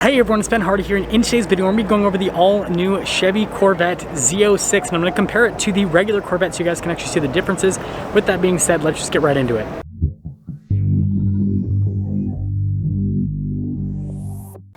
Hey everyone, it's Ben Hardy here, and in today's video, we're going to be going over the all-new Chevy Corvette Z06, and I'm going to compare it to the regular Corvette so you guys can actually see the differences. With that being said, let's just get right into it.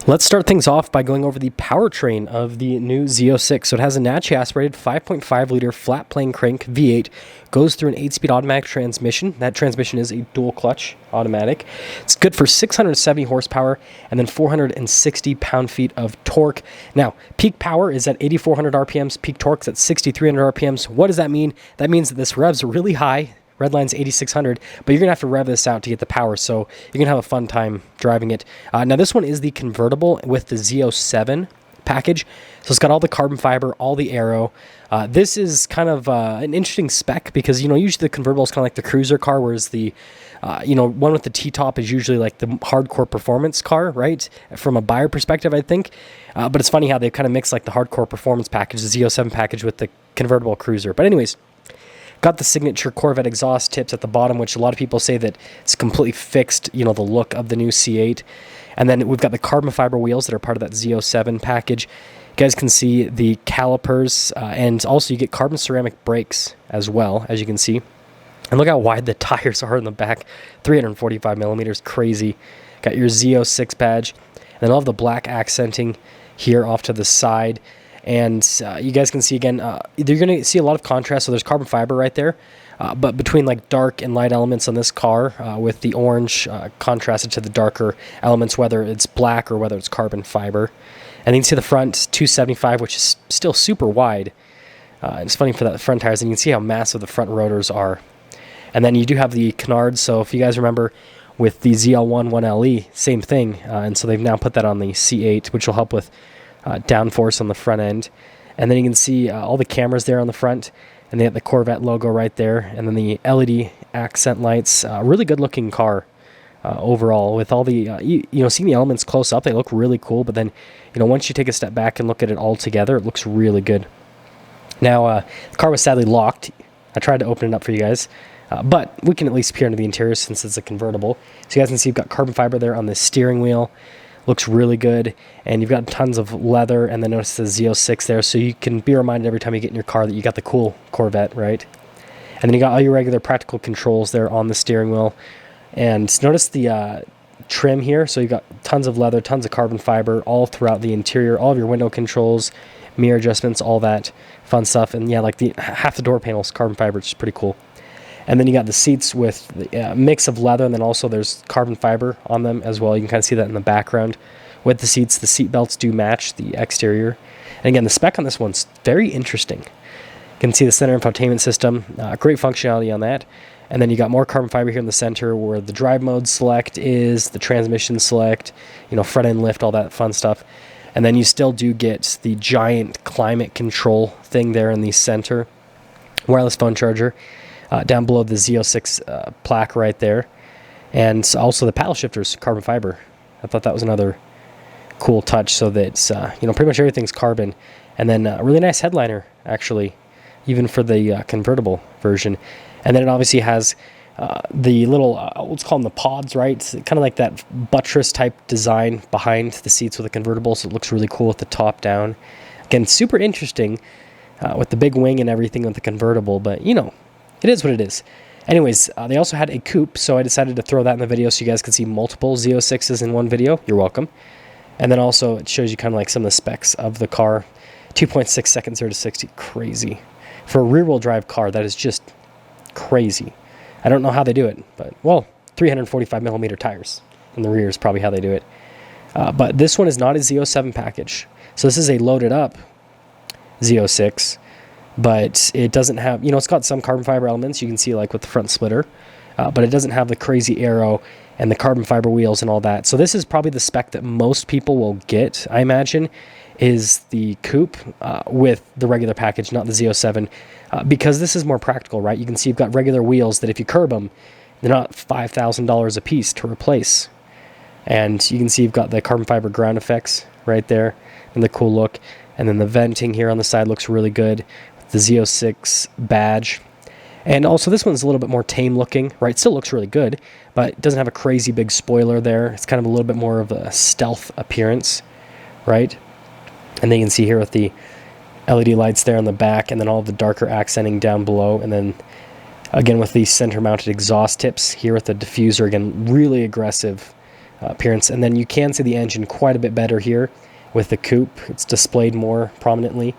Let's start things off by going over the powertrain of the new Z06. So it has a naturally aspirated 5.5 liter flat plane crank V8, goes through an 8-speed automatic transmission. That transmission is a dual clutch automatic. It's good for 670 horsepower and then 460 pound-feet of torque. Now, peak power is at 8,400 RPMs, peak torque is at 6,300 RPMs. What does that mean? That means that this revs really high. Redline's 8,600, but you're going to have to rev this out to get the power, so you're going to have a fun time driving it. Now, this one is the convertible with the Z07 package, so it's got all the carbon fiber, all the aero. This is kind of an interesting spec because, usually the convertible is kind of like the cruiser car, whereas the, one with the T-top is usually like the hardcore performance car, right? From a buyer perspective, I think. But it's funny how they kind of mix like the hardcore performance package, the Z07 package, with the convertible cruiser. But anyways, got the signature Corvette exhaust tips at the bottom, which a lot of people say that it's completely fixed, the look of the new C8. And then we've got the carbon fiber wheels that are part of that Z07 package. You guys can see the calipers, and also you get carbon ceramic brakes as well, as you can see. And look how wide the tires are in the back, 345 millimeters, crazy. Got your Z06 badge, and then all of the black accenting here off to the side. And you guys can see again, you're going to see a lot of contrast. So there's carbon fiber right there, but between like dark and light elements on this car, with the orange contrasted to the darker elements, whether it's black or whether it's carbon fiber. And you can see the front 275, which is still super wide. It's funny for the front tires, and you can see how massive the front rotors are. And then you do have the canards. So if you guys remember with the ZL1 1LE, same thing. And so they've now put that on the C8, which will help with downforce on the front end. And then you can see all the cameras there on the front, and they have the Corvette logo right there, and then the LED accent lights. Really good looking car overall, with all the seeing the elements close up, they look really cool, but then once you take a step back and look at it all together, it looks really good. Now the car was sadly locked. I tried to open it up for you guys, but we can at least peer into the interior since it's a convertible. So you guys can see you've got carbon fiber there on the steering wheel. Looks really good, and you've got tons of leather, and then notice the Z06 there, so you can be reminded every time you get in your car that you got the cool Corvette, right? And then you got all your regular practical controls there on the steering wheel, and notice the trim here. So you got tons of leather, tons of carbon fiber all throughout the interior, all of your window controls, mirror adjustments, all that fun stuff. And yeah, like half the door panels carbon fiber, which is pretty cool. And then you got the seats with a mix of leather, and then also there's carbon fiber on them as well. You can kind of see that in the background. With the seats, the seat belts do match the exterior. And again, the spec on this one's very interesting. You can see the center infotainment system, great functionality on that. And then you got more carbon fiber here in the center where the drive mode select is, the transmission select, front end lift, all that fun stuff. And then you still do get the giant climate control thing there in the center, wireless phone charger. Down below the Z06 plaque right there. And also the paddle shifters, carbon fiber. I thought that was another cool touch, so that it's, pretty much everything's carbon. And then a really nice headliner, actually, even for the convertible version. And then it obviously has the little, let's call them the pods, right? Kind of like that buttress type design behind the seats with the convertible, so it looks really cool with the top down. Again, super interesting with the big wing and everything with the convertible, but, it is what it is. Anyways, they also had a coupe, so I decided to throw that in the video so you guys could see multiple Z06s in one video. You're welcome. And then also it shows you kind of like some of the specs of the car. 2.6 seconds 0 to 60. Crazy. For a rear-wheel drive car, that is just crazy. I don't know how they do it, but, 345 millimeter tires in the rear is probably how they do it. But this one is not a Z07 package. So this is a loaded up Z06. But it doesn't have, it's got some carbon fiber elements you can see like with the front splitter, but it doesn't have the crazy aero and the carbon fiber wheels and all that. So this is probably the spec that most people will get, I imagine, is the coupe with the regular package, not the Z07, because this is more practical, right? You can see you've got regular wheels that if you curb them, they're not $5,000 a piece to replace. And you can see you've got the carbon fiber ground effects right there and the cool look. And then the venting here on the side looks really good. The Z06 badge. And also this one's a little bit more tame looking, right? Still looks really good, but it doesn't have a crazy big spoiler there. It's kind of a little bit more of a stealth appearance. right? And then you can see here with the LED lights there on the back, and then all of the darker accenting down below, and then again with the center mounted exhaust tips here with the diffuser, again really aggressive appearance. And then you can see the engine quite a bit better here with the Coupe. It's displayed more prominently.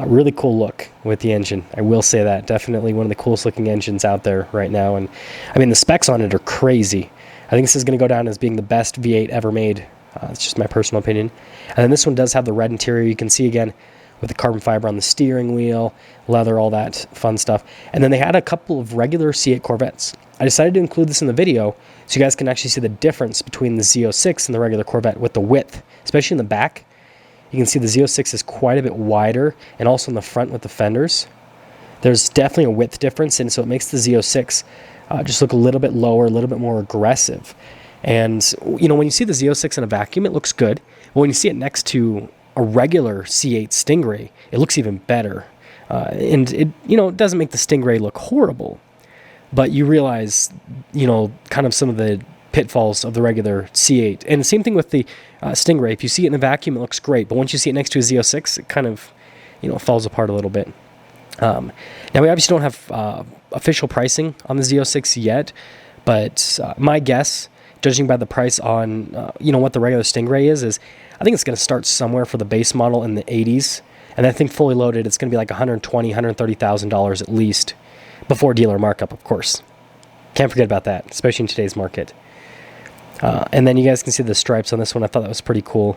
Really cool look with the engine, I will say that. Definitely one of the coolest looking engines out there right now. And I mean, the specs on it are crazy. I think this is going to go down as being the best V8 ever made. It's just my personal opinion. And then this one does have the red interior. You can see again with the carbon fiber on the steering wheel, leather, all that fun stuff. And then they had a couple of regular C8 Corvettes. I decided to include this in the video so you guys can actually see the difference between the Z06 and the regular Corvette with the width, especially in the back. You can see the Z06 is quite a bit wider, and also in the front with the fenders. There's definitely a width difference, and so it makes the Z06 just look a little bit lower, a little bit more aggressive. And, you know, when you see the Z06 in a vacuum, it looks good. But when you see it next to a regular C8 Stingray, it looks even better. And it, you know, it doesn't make the Stingray look horrible, but you realize, you know, kind of some of the pitfalls of the regular C8. And the same thing with the Stingray. If you see it in a vacuum, it looks great, but once you see it next to a Z06, it kind of, you know, falls apart a little bit. Now, we obviously don't have official pricing on the Z06 yet, but my guess, judging by the price on, you know, what the regular Stingray is I think it's going to start somewhere for the base model in the 80s. And I think fully loaded, it's going to be like $120,000, $130,000 at least, before dealer markup, of course. Can't forget about that, especially in today's market. And then you guys can see the stripes on this one. I thought that was pretty cool.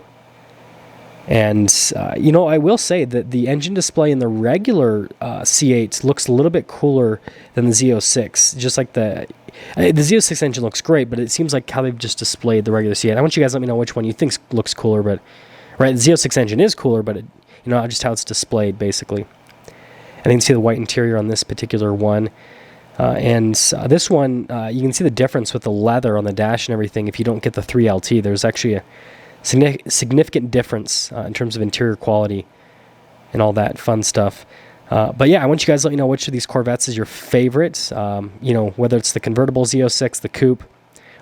And, you know, I will say that the engine display in the regular C8 looks a little bit cooler than the Z06. Just like the Z06 engine looks great, but it seems like how they've just displayed the regular C8. I want you guys to let me know which one you think looks cooler. But right, the Z06 engine is cooler, but it, you know, just how it's displayed basically. And you can see the white interior on this particular one. And this one, you can see the difference with the leather on the dash and everything. If you don't get the 3LT, there's actually a significant difference in terms of interior quality and all that fun stuff. But yeah, I want you guys to let me know which of these Corvettes is your favorite. You know, whether it's the convertible Z06, the Coupe,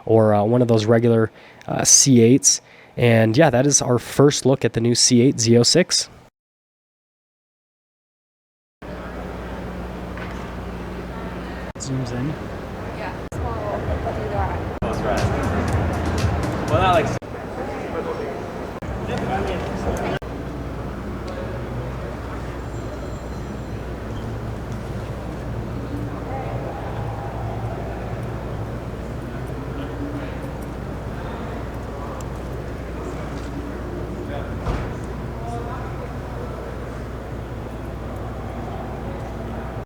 or one of those regular C8s. And yeah, that is our first look at the new C8 Z06. Zooms in. Yeah, small. Do that. Close rest. Well, not like.